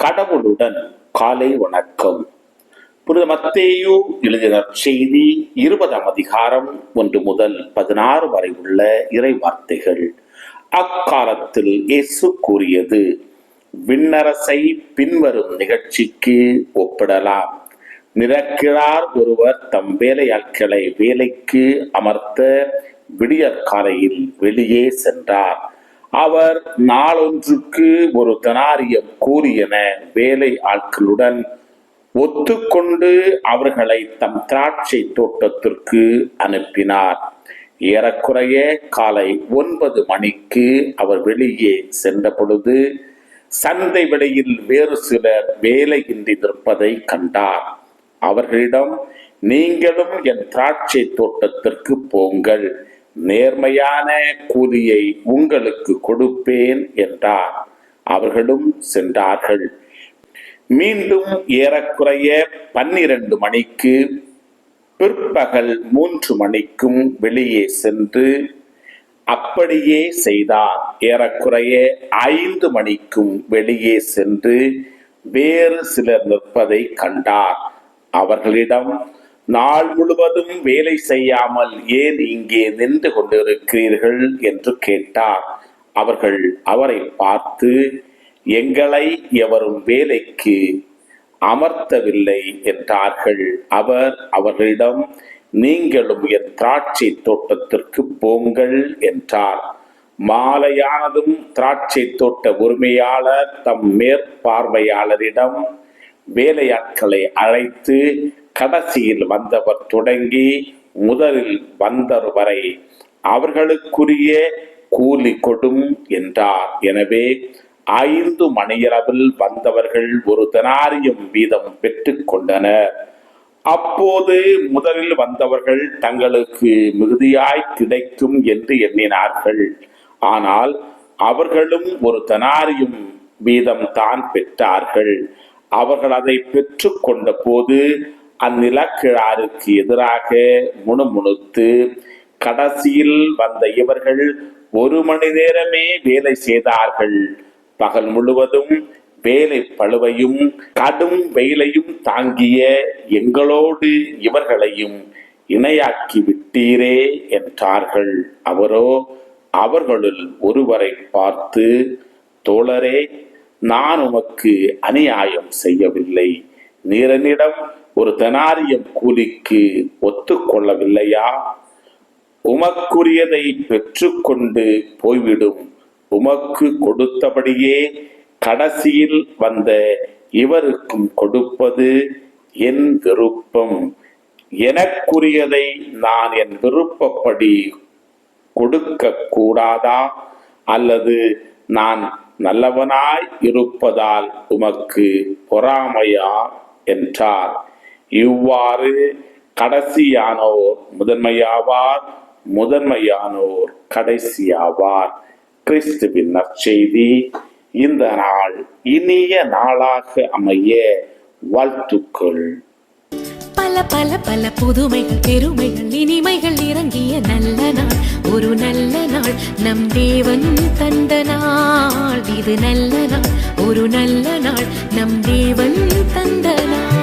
கடவுளுடன் காலை வணக்கம். புனித மத்தேயு எழுதின செய்தி 20ஆம் அதிகாரம் 1 முதல் 16 வரை உள்ள இறை வார்த்தைகள். அக்காலத்தில் இயேசு கூறியது, விண்ணரசை பின்வரும் நிகழ்ச்சிக்கு ஒப்பிடலாம். நிறக்கிழார் ஒருவர் தம் வேலையாட்களை வேலைக்கு அமர்த்த விடியற்காலையில் வெளியே சென்றார். அவர் நாளொன்றுக்கு ஒரு தெனாரியம் கூலி என வேலை ஆட்களுடன் ஒத்துக்கொண்டு அவர்களை தம் திராட்சை தோட்டத்திற்கு அனுப்பினார். ஏறக்குறைய காலை 9 மணிக்கு அவர் வெளியே சென்ற பொழுது சந்தை வெளியில் வேறு சிலர் வேலையின்றி நிற்பதை கண்டார். அவர்களிடம், நீங்களும் என் திராட்சை தோட்டத்திற்கு போங்கள், நேர்மையான கூலியை உங்களுக்கு கொடுப்பேன் என்றார். அவர்களும் சென்றார்கள். மீண்டும் ஏறக்குறைய 12 மணிக்கு பிற்பகல் 3 மணிக்கும் வெளியே சென்று அப்படியே செய்தார். ஏறக்குறைய 5 மணிக்கும் வெளியே சென்று வேறு சிலர் நிற்பதை கண்டார். அவர்களிடம், நாள் முழுவதும் வேலை செய்யாமல் ஏன் இங்கே நின்று கொண்டிருக்கிறீர்கள் என்று கேட்டார். அவர்கள் அவரை பார்த்து, எங்களை எவரும் வேலைக்கு அமர்த்தவில்லை என்றார்கள். அவர் அவர்களிடம், நீங்களும் என் திராட்சை தோட்டத்திற்கு போங்கள் என்றார். மாலையானதும் திராட்சை தோட்ட உரிமையாளர் தம் மேற்பார்வையாளரிடம் வேலையாட்களை அழைத்து, கடைசியில் வந்தவர் தொடங்கி முதலில் வந்தவர் வரை அவர்களுக்குரிய கூலி கொடும் என்றார். எனவே 5 மணியளவில் வந்தவர்கள் ஒரு தெனாரியம் வீதம் பெற்றுக் கொண்டனர். அப்போது முதலில் வந்தவர்கள் தங்களுக்கு மிகுதியாய் கிடைக்கும் என்று எண்ணினார்கள். ஆனால் அவர்களும் ஒரு தெனாரியம் வீதம் தான் பெற்றார்கள். அவர்கள் அதை பெற்று கொண்ட போது அந்நிலக்கிழாருக்கு எதிராக முணுமுணுத்து, கடைசியில் வந்த இவர்கள் 1 மணி நேரமே வேலை செய்தார்கள். பகல் முழுவதும் வேலை பளுவையும் கடும் வெயிலையும் தாங்கிய எங்களோடு இவர்களையும் இணையாக்கி விட்டீரே என்றார்கள். அவரோ அவர்களுள் ஒருவரை பார்த்து, தோழரே, நான் உமக்கு அநியாயம் செய்யவில்லை. நீரனிடம் ஒரு தெனாரியம் கூலிக்கு ஒத்துக்கொள்ளவில்லையா? உமக்குரியதை பெற்றுக்கொண்டு போய்விடும். உமக்கு கொடுத்தபடியே கடைசியில் வந்த இவருக்கும் கொடுப்பது என் விருப்பம். எனக்குரியதை நான் என் விருப்பப்படி கொடுக்க கூடாதா? அல்லது நான் நல்லவனாய் இருப்பதால் உமக்கு பொறாமையா என்றார். இவ்வாறு கடைசியானோர் முதன்மையாவார், முதன்மையானோர் கடைசியாவார். கிறிஸ்துவின் நற்செய்தி. இந்த நாள் இனிய நாளாக அமைய வாழ்த்துக்கள். பல பல பல புதுமைகள், பெருமைகள், இனிமைகள் இறங்கிய நல்ல நாள், ஒரு நல்ல நாள், நம் தேவன் தந்த நாள். இது நல்ல நாள், ஒரு நல்ல நாள், நம் தேவன் தந்த நாள்.